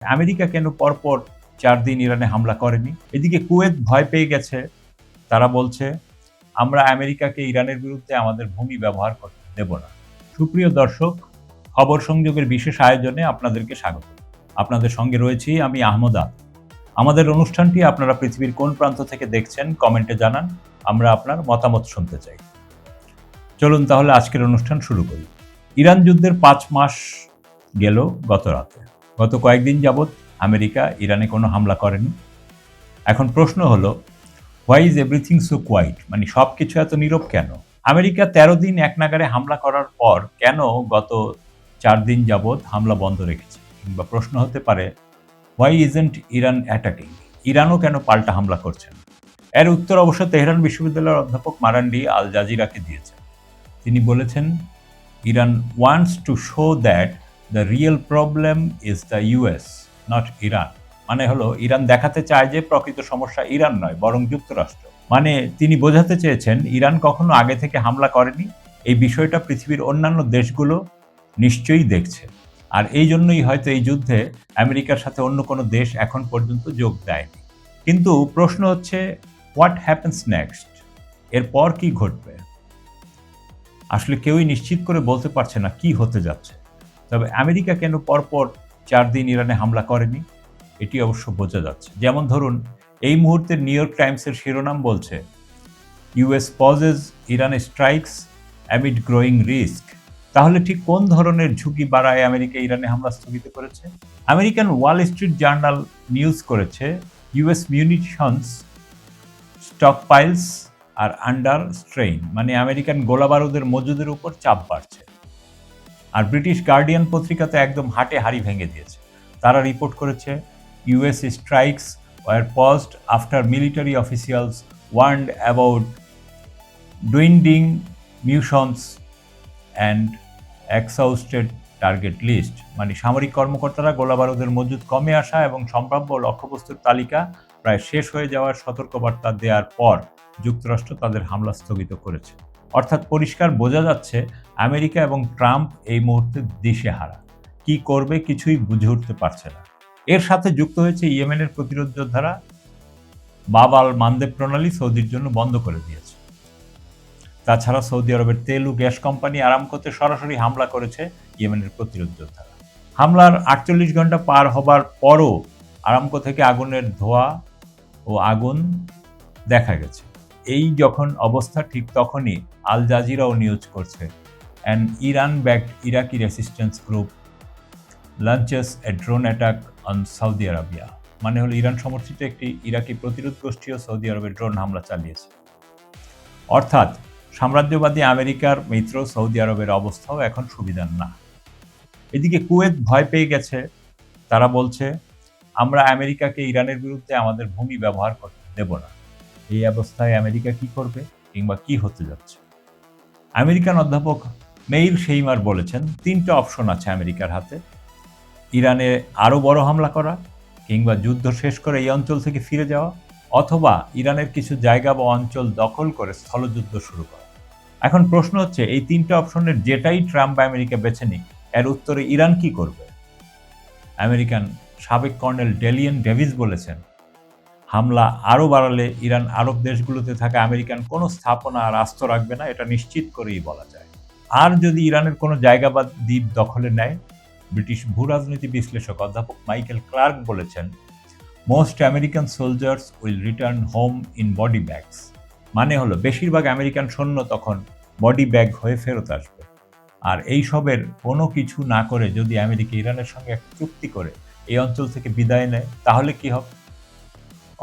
America কেন পরপর ৪ দিন ইরানে হামলা করেনি? এদিকে কুয়েত ভয় পেয়ে গেছে। তারা বলছে, আমরা আমেরিকাকে ইরানের বিরুদ্ধে আমাদের ভূমি ব্যবহার করতে দেব না। সুপ্রিয় দর্শক, খবর সংযোগের বিশেষ আয়োজনে আপনাদেরকে স্বাগত। আপনাদের সঙ্গে রয়েছি আমি আহমদ। আমাদের অনুষ্ঠানটি আপনারা পৃথিবীর কোন প্রান্ত থেকে দেখছেন কমেন্টে জানান। আমরা আপনার মতামত শুনতে চাই। চলুন তাহলে আজকের অনুষ্ঠান শুরু করি। ইরান যুদ্ধের ৫ মাস গেল গত রাতে। গত কয়েকদিন যাবৎ আমেরিকা ইরানে কোনো হামলা করেনি। এখন প্রশ্ন হলো, why is everything so quiet? মানে সবকিছু এত নীরব কেন? আমেরিকা ১৩ দিন একনাগাড়ে হামলা করার পর কেন গত ৪ দিন যাবৎ হামলা বন্ধ রেখেছে? কিংবা প্রশ্ন হতে পারে, হোয়াই ইজন্ট ইরান অ্যাটাকিং? ইরানও কেন পাল্টা হামলা করছেন? এর উত্তর অবশ্য তেহরান বিশ্ববিদ্যালয়ের অধ্যাপক মারান্ডি আল জাজিরাকে দিয়েছেন। তিনি বলেছেন, Iran wants to show that the real problem is the US, not Iran. মানে হলো, ইরান দেখাতে চায় যে প্রকৃত সমস্যা ইরান নয়, বরং যুক্তরাষ্ট্র। মানে তিনি বোঝাতে চেয়েছেন, ইরান কখনো আগে থেকে হামলা করেনি। এই বিষয়টা পৃথিবীর অন্যান্য দেশগুলো নিশ্চয়ই দেখছে। আর এই জন্যই হয়তো এই যুদ্ধে আমেরিকার সাথে অন্য কোনো দেশ এখন পর্যন্ত যোগ দেয়নি। কিন্তু প্রশ্ন হচ্ছে, হোয়াট হ্যাপেন্স নেক্সট? এরপর কি ঘটবে? আসলে কেউই নিশ্চিত করে বলতে পারছে না কি হতে যাচ্ছে। তবে আমেরিকা কেন পরপর ৪ দিন ইরানে হামলা করেনি, এটি অবশ্য বোঝা যাচ্ছে। যেমন ধরুন, এই মুহূর্তে নিউ ইয়র্ক টাইমসের শিরোনাম বলছে, US pauses Iran strikes amid growing risk. তাহলে ঠিক কোন ধরনের ঝুঁকি বাড়ায় আমেরিকা ইরানে হামলা স্থগিত করেছে? American Wall Street journal news করেছে, ইউএস মিউনিশনস স্টকপাইলস আর আন্ডার স্ট্রেইন। মানে আমেরিকান গোলাবারুদের মজুদের উপর চাপ বাড়ছে। আর ব্রিটিশ গার্ডিয়ান পত্রিকাতে একদম হাটে হাড়ি ভেঙে দিয়েছে। তারা রিপোর্ট করেছে, US strikes were paused after military officials warned about dwindling munitions and exhausted target list. মানে সামরিক কর্মকর্তারা গোলাবারুদের মজুদ কমে আসা এবং সম্ভাব্য লক্ষ্যবস্তুর তালিকা প্রায় শেষ হয়ে যাওয়ার সতর্কবার্তা দেওয়ার পর যুক্তরাষ্ট্র তাদের হামলা স্থগিত করেছে। অর্থাৎ পরিষ্কার বোঝা যাচ্ছে, আমেরিকা এবং ট্রাম্প এই মুহূর্তে দিশেহারা। কি করবে কিছুই বুঝে উঠতে পারছে না। এর সাথে যুক্ত হয়েছে ইয়েমেনের প্রতিরোধ যোদ্ধারা বাব আল মানদেব প্রণালী সৌদির জন্য বন্ধ করে দিয়েছে। তাছাড়া সৌদি আরবের তেল ও গ্যাস কোম্পানি আরামকোতে সরাসরি হামলা করেছে ইয়েমেনের প্রতিরোধ যোদ্ধারা। হামলার ৪৮ ঘন্টা পার হবার পরও আরামকো থেকে আগুনের ধোঁয়া ও আগুন দেখা গেছে। এই যখন অবস্থা, ঠিক তখনই আল জাজিরাও নিউজ করছে, an Iran backed Iraqi resistance group launches A drone attack on Saudi Arabia. মানে হলো, ইরান সমর্থিত একটি ইরাকি প্রতিরোধ গোষ্ঠীও সৌদি আরবে ড্রোন হামলা চালিয়েছে। অর্থাৎ সাম্রাজ্যবাদী আমেরিকার মিত্র সৌদি আরবের অবস্থাও এখন সুবিধার না। এদিকে কুয়েত ভয় পেয়ে গেছে। তারা বলছে, আমরা আমেরিকাকে ইরানের বিরুদ্ধে আমাদের ভূমি ব্যবহার করতে দেব না। এই অবস্থায় আমেরিকা কি করবে কিংবা কি হতে যাচ্ছে? আমেরিকান অধ্যাপক মেইর সেইমার বলেছেন, ৩টা অপশন আছে আমেরিকার হাতে। ইরানে আরও বড় হামলা করা, কিংবা যুদ্ধ শেষ করে এই অঞ্চল থেকে ফিরে যাওয়া, অথবা ইরানের কিছু জায়গা বা অঞ্চল দখল করে স্থলযুদ্ধ শুরু করা। এখন প্রশ্ন হচ্ছে, এই ৩টা অপশনের যেটাই ট্রাম্প বা আমেরিকা বেছে নিক, এর উত্তরে ইরান কি করবে? আমেরিকান সাবেক কর্নেল ডেলিয়ান ডেভিস বলেছেন, হামলা আরও বাড়ালে ইরান আরব দেশগুলোতে থাকা আমেরিকান কোনো স্থাপনা আর আস্ত রাখবে না, এটা নিশ্চিত করেই বলা যায়। আর যদি ইরানের কোনো জায়গা বা দ্বীপ দখলে নেয়, ব্রিটিশ ভূরাজনীতি বিশ্লেষক অধ্যাপক মাইকেল ক্লার্ক বলেছেন, most American soldiers will return home in body bags. মানে হলো, বেশিরভাগ আমেরিকান সৈন্য তখন বডি ব্যাগ হয়ে ফেরত আসবে। আর এই সবের কোনো কিছু না করে যদি আমেরিকা ইরানের সঙ্গে একটা চুক্তি করে এই অঞ্চল থেকে বিদায় নেয়, তাহলে কি হবে?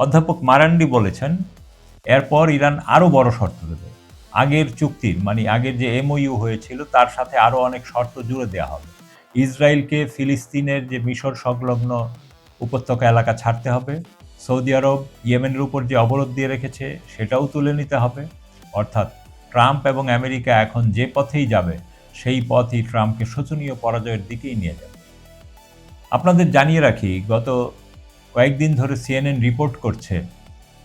অধ্যাপক মারান্ডি বলেছেন, এরপর ইরান আরও বড় শর্ত দেবে। আগের চুক্তির, মানে আগের যে এমওইউ হয়েছিল, তার সাথে আরও অনেক শর্ত জুড়ে দেওয়া হবে। ইসরায়েলকে ফিলিস্তিনের যে মিশর সংলগ্ন উপত্যকা এলাকা ছাড়তে হবে। সৌদি আরব ইয়েমেনের উপর যে অবরোধ দিয়ে রেখেছে সেটাও তুলে নিতে হবে। অর্থাৎ ট্রাম্প এবং আমেরিকা এখন যে পথেই যাবে, সেই পথই ট্রাম্পকে শোচনীয় পরাজয়ের দিকেই নিয়ে যাবে। আপনাদের জানিয়ে রাখি, গত কয়েকদিন ধরে সিএনএন রিপোর্ট করছে,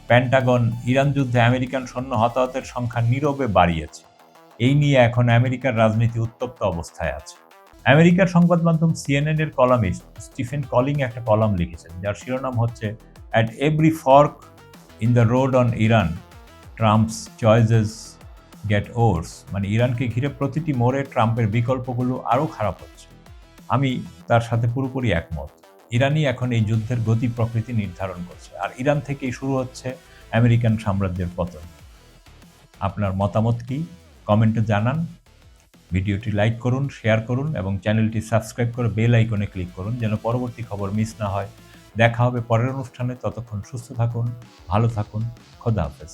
পেন্টাগন ইরান যুদ্ধে আমেরিকান সৈন্য হতাহতের সংখ্যা নীরবে বাড়িয়েছে। এই নিয়ে এখন আমেরিকার রাজনীতি উত্তপ্ত অবস্থায় আছে। আমেরিকার সংবাদ মাধ্যম সিএনএন এর কলামিস্ট স্টিফেন কলিং একটা কলাম লিখেছেন, যার শিরোনাম হচ্ছে at every fork in the road on Iran Trump's choices get worse. মানে ইরানকে ঘিরে প্রতিটি মোড়ে ট্রাম্পের বিকল্পগুলো আরও খারাপ হচ্ছে। আমি তার সাথে পুরোপুরি একমত। ইরানই এখন এই যুদ্ধের গতি প্রকৃতি নির্ধারণ করছে, আর ইরান থেকেই শুরু হচ্ছে আমেরিকান সাম্রাজ্যের পতন। আপনার মতামত কি? কমেন্টে জানান। ভিডিওটি লাইক করুন, শেয়ার করুন এবং চ্যানেলটি সাবস্ক্রাইব করে বেল আইকনে ক্লিক করুন যেন পরবর্তী খবর মিস না হয়। দেখা হবে পরের অনুষ্ঠানে। ততক্ষণ সুস্থ থাকুন, ভালো থাকুন। খোদা হাফেজ।